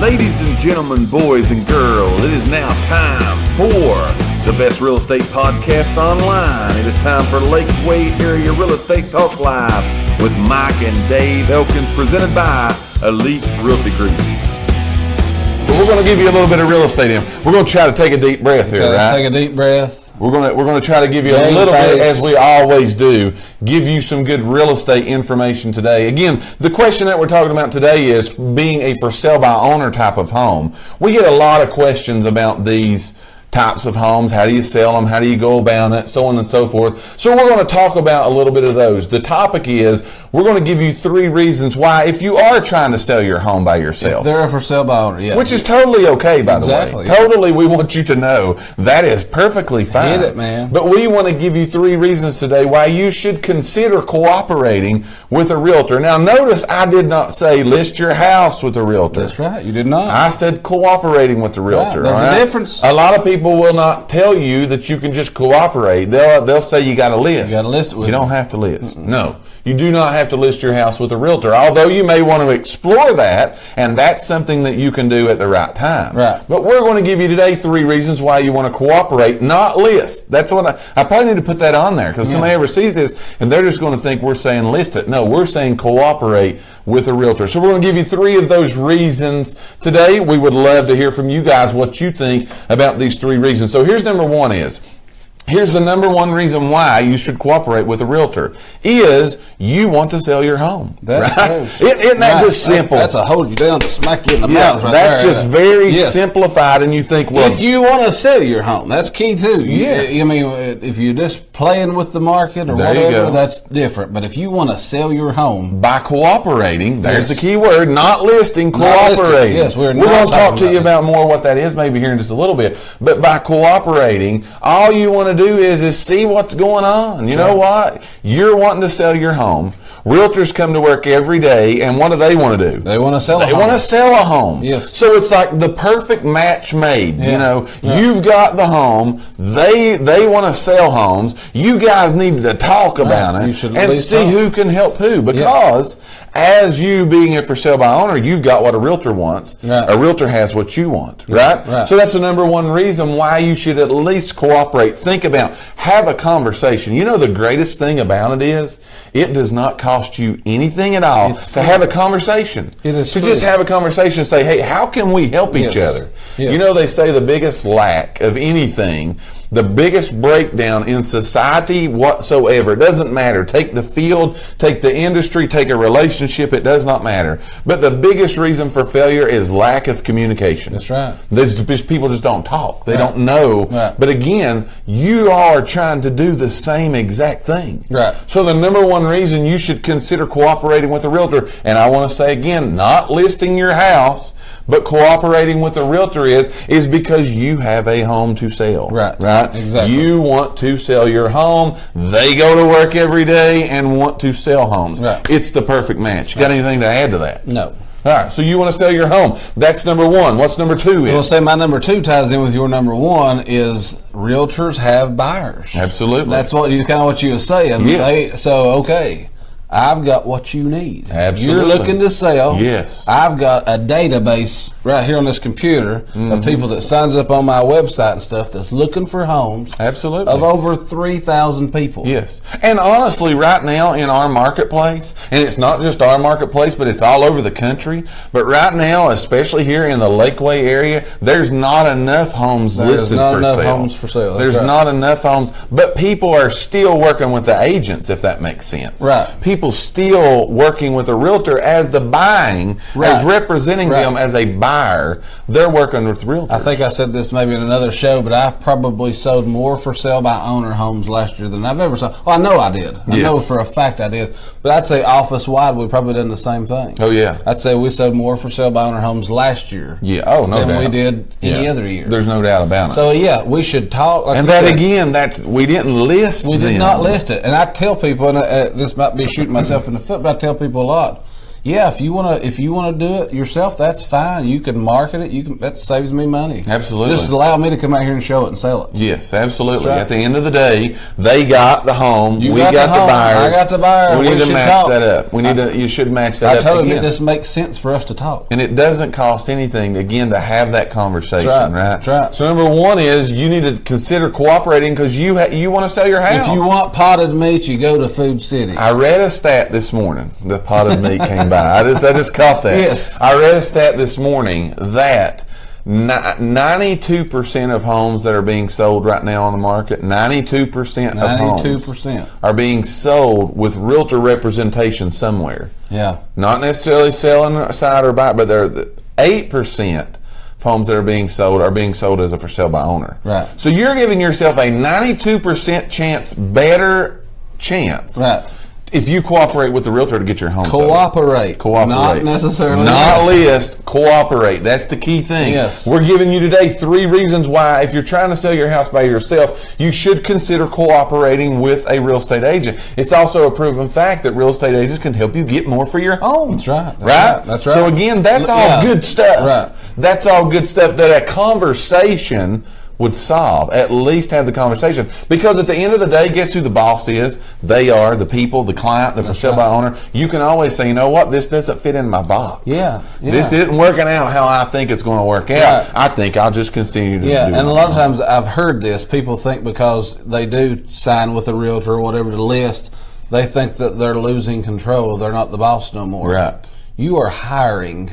Ladies and gentlemen, boys and girls, it is now time for the best real estate podcast online. It is time for Lakeway Area Real Estate Talk Live with Mike and Dave Elkins, presented by Elite Realty Group. But we're going to give you a little bit of real estate in. We're going to try to take a deep breath here, right? Take a deep breath. We're going to try to give you a little bit, as we always do, give you some good real estate information today. Again, the question that we're talking about today is being a for sale by owner type of home. We get a lot of questions about these types of homes. How do you sell them? How do you go about it? So on and so forth. So we're going to talk about a little bit of those. The topic is we're going to give you 3 reasons why, if you are trying to sell your home by yourself. If they're a for sale by owner, yeah. Which is totally okay, by the way. Totally, we want you to know that is perfectly fine. Hit it, man. But we want to give you 3 reasons today why you should consider cooperating with a realtor. Now, notice I did not say list your house with a realtor. That's right, you did not. I said cooperating with the realtor. Right. There's a difference. A lot of people will not tell you that you can just cooperate. They'll say you got to list. You got to list it with You them. don't have to list. No. You do not have to list your house with a realtor, although you may want to explore that, and that's something that you can do at the right time. Right. But we're going to give you today 3 reasons why you want to cooperate, not list. That's what I probably need to put that on there, because somebody ever sees this and they're just going to think we're saying list it. No, we're saying cooperate with a realtor. So we're going to give you 3 of those reasons today. We would love to hear from you guys what you think about these 3 reasons. So here's number 1 is, here's the number 1 reason why you should cooperate with a realtor is you want to sell your home. That's right? Isn't that just simple? That's a hold you down, smack you in the mouth right that's there. just very simplified, and you think, well, if you want to sell your home, that's key too. Yes. I mean, if you're just playing with the market or whatever, that's different. But if you want to sell your home by cooperating, there's the key word, not listing, cooperating. Yes, we're going to talk to you about more what that is maybe here in just a little bit. But by cooperating, all you want to do is see what's going on. You know what? You're wanting to sell your home. Realtors come to work every day, and what do they want to do? They want to sell a home. They want to sell a home. Yes. So it's like the perfect match made. Yeah. You know, you've got the home. They want to sell homes. You guys need to talk about it and see who can help who. Because as you being a for sale by owner, you've got what a realtor wants. Right. A realtor has what you want. Right? So that's the number 1 reason why you should at least cooperate. Think about, have a conversation. You know, the greatest thing about it is it does not cost you anything at all to have a conversation. It is to just have a conversation and say, hey, how can we help each other? Yes. You know, they say the biggest lack of anything, the biggest breakdown in society whatsoever, it doesn't matter. Take the field, take the industry, take a relationship, it does not matter. But the biggest reason for failure is lack of communication. That's right. People just don't talk. They don't know. Right. But again, you are trying to do the same exact thing. Right. So the number 1 reason you should consider cooperating with a realtor, and I want to say again, not listing your house, but cooperating with a realtor is because you have a home to sell. Right. Exactly. You want to sell your home. They go to work every day and want to sell homes. Right. It's the perfect match. Got anything to add to that? No. All right, so you want to sell your home. That's number 1. What's number 2 is? I'll say my number 2 ties in with your number 1 is realtors have buyers. Absolutely. That's what you were saying. Yes. I've got what you need. Absolutely. You're looking to sell. Yes. I've got a database right here on this computer of people that signs up on my website and stuff that's looking for homes. Absolutely. Of over 3,000 people. Yes. And honestly, right now in our marketplace, and it's not just our marketplace, but it's all over the country, but right now, especially here in the Lakeway area, there's not enough homes listed for sale. There's not enough homes for sale. There's not enough homes, but people are still working with the agents, if that makes sense. Right. People still working with a realtor as the buying, as representing them as a buyer. They're working with realtors. I think I said this maybe in another show, but I probably sold more for sale by owner homes last year than I've ever sold. Well, I know I did. I know for a fact I did. But I'd say office-wide, we probably done the same thing. Oh, yeah. I'd say we sold more for sale by owner homes last year than we did any other year. There's no doubt about it. So, we should talk. And that, again, we didn't list We did not list it. And I tell people, and this might be shooting myself in the foot, but I tell people a lot, Yeah, if you wanna do it yourself, that's fine. You can market it. That saves me money. Absolutely. Just allow me to come out here and show it and sell it. Yes, absolutely. Right. At the end of the day, they got the home. You We got the home, buyers. I got the buyer. We need to should match talk. that up. You should match that I up told him again. it just makes sense for us to talk. And it doesn't cost anything, again, to have that conversation, That's right? That's right. So number one is you need to consider cooperating because you want to sell your house. If you want potted meat, you go to Food City. I read a stat this morning. The potted meat came by. I just caught that. Yes. I read a stat this morning that 92% of homes that are being sold right now on the market, 92% of homes 92%. are being sold with realtor representation somewhere. Yeah. Not necessarily selling side or buy, but they're 8% of homes that are being sold as a for sale by owner. Right. So you're giving yourself a 92% better chance. Right. If you cooperate with the realtor to get your home sold. Cooperate. Not necessarily Not list. Cooperate. That's the key thing. Yes. We're giving you today 3 reasons why, if you're trying to sell your house by yourself, you should consider cooperating with a real estate agent. It's also a proven fact that real estate agents can help you get more for your home. That's right. Right? That's right. So again, that's all good stuff. Right. That's all good stuff that a conversation would solve. At least have the conversation. Because at the end of the day, guess who the boss is? They are the people, the client, the for sale by owner. You can always say, you know what, this doesn't fit in my box. Yeah. This isn't working out how I think it's going to work out. Right. I think I'll just continue to do it. And a lot of times I've heard this. People think because they do sign with a realtor or whatever to list, they think that they're losing control. They're not the boss no more. Right. You are hiring.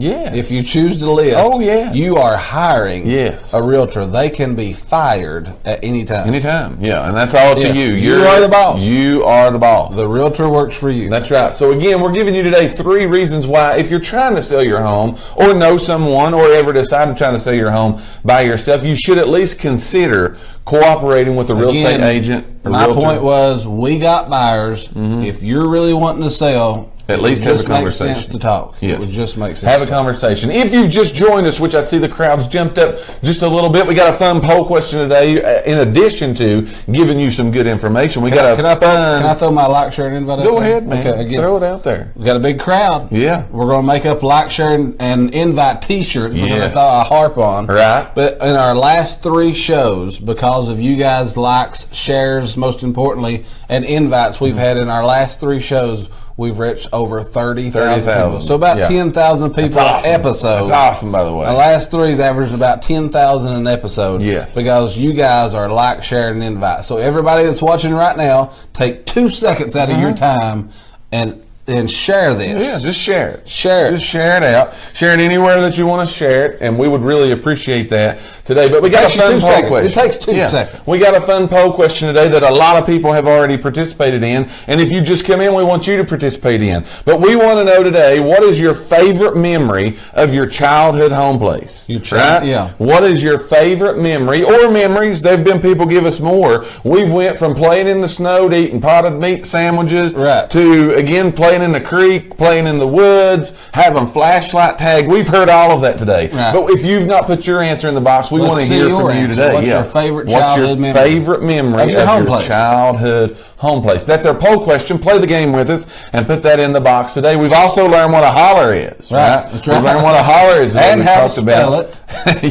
Yes. If you choose to list, you are hiring a realtor. They can be fired at any time. Anytime, yeah. And that's all to you. You are the boss. You are the boss. The realtor works for you. That's right. So again, we're giving you today 3 reasons why, if you're trying to sell your home or know someone or ever decide to try to sell your home by yourself, you should at least consider cooperating with a real estate agent or my realtor. point was, we got buyers. If you're really wanting to sell, at least have a conversation. It makes sense to talk. Yes. It would just make sense. Have a conversation. If you've just joined us, which I see the crowd's jumped up just a little bit, we got a fun poll question today. In addition to giving you some good information, we got a fun. Can I throw my like, share, and invite? Go ahead, man. Okay, again, throw it out there. We got a big crowd. Yeah. We're going to make up like, share, and invite T-shirts. We're going to throw a harp on. Right. But in our last 3 shows, because of you guys' likes, shares, most importantly, and invites we've had in our last 3 shows, we've reached over 30,000 people. So about 10,000 people an episode. That's awesome, by the way. The last 3's averaged about 10,000 an episode. Yes. Because you guys are like, share, and invite. So everybody that's watching right now, take 2 seconds out of your time and share this. Yeah, just share it. Share it. Just share it out. Share it anywhere that you want to share it, and we would really appreciate that today. But we got a fun poll question. It takes 2 seconds. We got a fun poll question today that a lot of people have already participated in, and if you just come in, we want you to participate in. But we want to know today, what is your favorite memory of your childhood home place? Right? Yeah. What is your favorite memory or memories? There have been people give us more. We've went from playing in the snow to eating potted meat sandwiches to, again, playing in the creek, playing in the woods, having flashlight tag. We've heard all of that today. Right. But if you've not put your answer in the box, we want to hear from you today. What's your favorite childhood memory? Favorite memory of your childhood home place? That's our poll question. Play the game with us and put that in the box today. We've also learned what a holler is. Right. That's right. We've learned what a holler is. And how to spell it.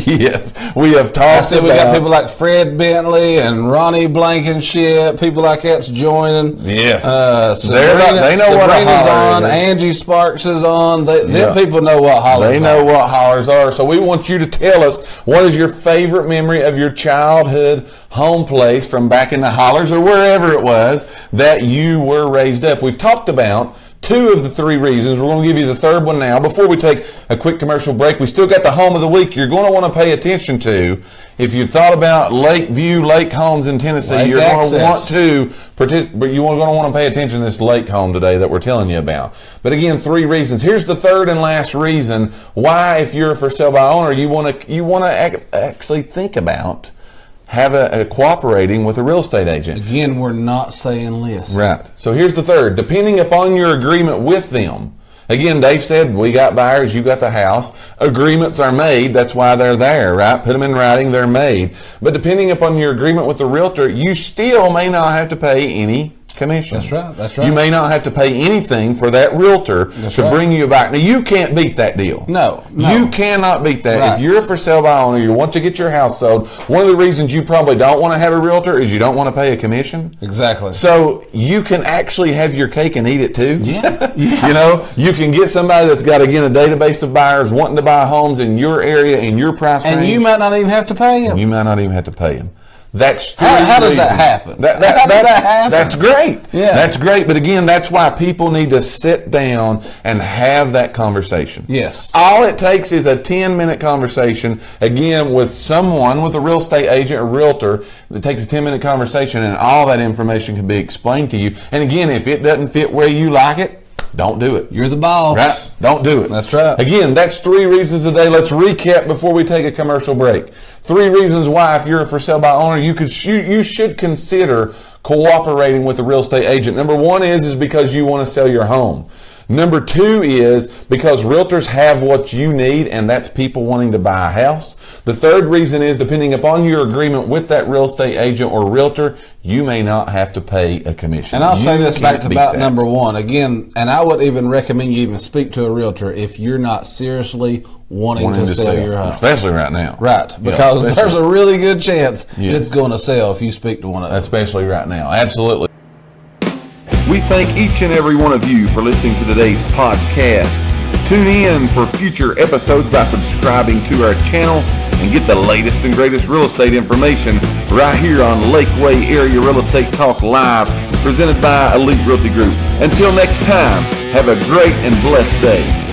Yes. We have talked about. We got people like Fred Bentley and Ronnie Blankenship, people like that's joining. Yes. They know what a holler is. Angie Sparks is on. Them people know what hollers are. They know what hollers are. So we want you to tell us, what is your favorite memory of your childhood home place from back in the hollers or wherever it was that you were raised up. We've talked about 2 of the 3 reasons. We're going to give you the 3rd one now. Before we take a quick commercial break, we still got the home of the week you're going to want to pay attention to. If you've thought about Lakeview, Lake homes in Tennessee, you're going to want to participate, but you're going to want to pay attention to this lake home today that we're telling you about. But again, 3 reasons. Here's the 3rd and last reason why, if you're a for sale by owner, you want to actually think about cooperating with a real estate agent. Again, we're not saying list. Right. So here's the 3rd. Depending upon your agreement with them. Again, Dave said, we got buyers, you got the house. Agreements are made. That's why they're there, right? Put them in writing, they're made. But depending upon your agreement with the realtor, you still may not have to pay any commissions. That's right. You may not have to pay anything for that realtor to bring you back. Now, you can't beat that deal. No. You cannot beat that. Right. If you're a for sale by owner, you want to get your house sold, one of the reasons you probably don't want to have a realtor is you don't want to pay a commission. Exactly. So you can actually have your cake and eat it too. Yeah. You know, you can get somebody that's got, again, a database of buyers wanting to buy homes in your area, in your price range. And you might not even have to pay them. You might not even have to pay them. That's how does that happen? How does that happen? That's great. Yeah. That's great. But again, that's why people need to sit down and have that conversation. Yes. All it takes is a 10-minute conversation, again, with someone, with a real estate agent or realtor. It takes a 10-minute conversation, and all that information can be explained to you. And again, if it doesn't fit where you like it, don't do it. You're the boss. Right? Don't do it. That's right. Again, that's 3 reasons a day. Let's recap before we take a commercial break. 3 reasons why, if you're a for sale by owner, you should consider cooperating with a real estate agent. Number 1 is because you want to sell your home. Number 2 is because realtors have what you need, and that's people wanting to buy a house. The 3rd reason is, depending upon your agreement with that real estate agent or realtor, you may not have to pay a commission. And I'll say this back to about that. number 1 again, and I would even recommend you even speak to a realtor if you're not seriously wanting to sell your home. Especially right now. Right, because there's a really good chance Yes. it's going to sell if you speak to one of them. Especially right now. Absolutely. We thank each and every one of you for listening to today's podcast. Tune in for future episodes by subscribing to our channel and get the latest and greatest real estate information right here on Lakeway Area Real Estate Talk Live, presented by Elite Realty Group. Until next time, have a great and blessed day.